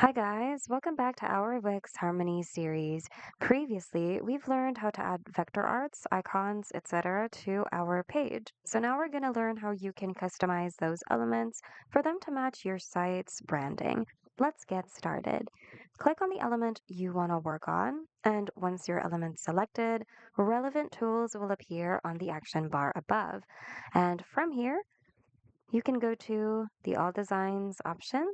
Hi guys, welcome back to our Wix Harmony series. Previously, we've learned how to add vector arts, icons, etc. to our page. So now we're going to learn how you can customize those elements for them to match your site's branding. Let's get started. Click on the element you want to work on, and once your element's selected, relevant tools will appear on the action bar above. And from here, you can go to the All Designs option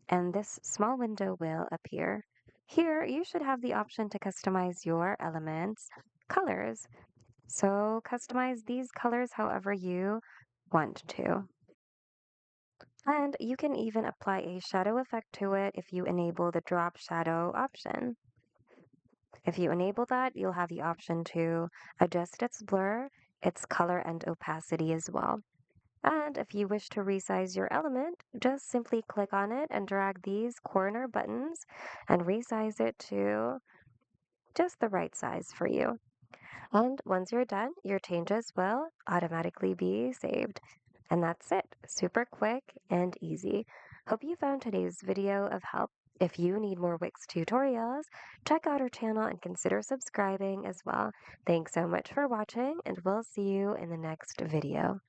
and this small window will appear. Here, you should have the option to customize your elements' colors. So customize these colors however you want to. And you can even apply a shadow effect to it if you enable the drop shadow option. If you enable that, you'll have the option to adjust its blur, its color, and opacity as well. And if you wish to resize your element, just simply click on it and drag these corner buttons and resize it to just the right size for you. And once you're done, your changes will automatically be saved. And that's it. Super quick and easy. Hope you found today's video of help. If you need more Wix tutorials, check out our channel and consider subscribing as well. Thanks so much for watching, and we'll see you in the next video.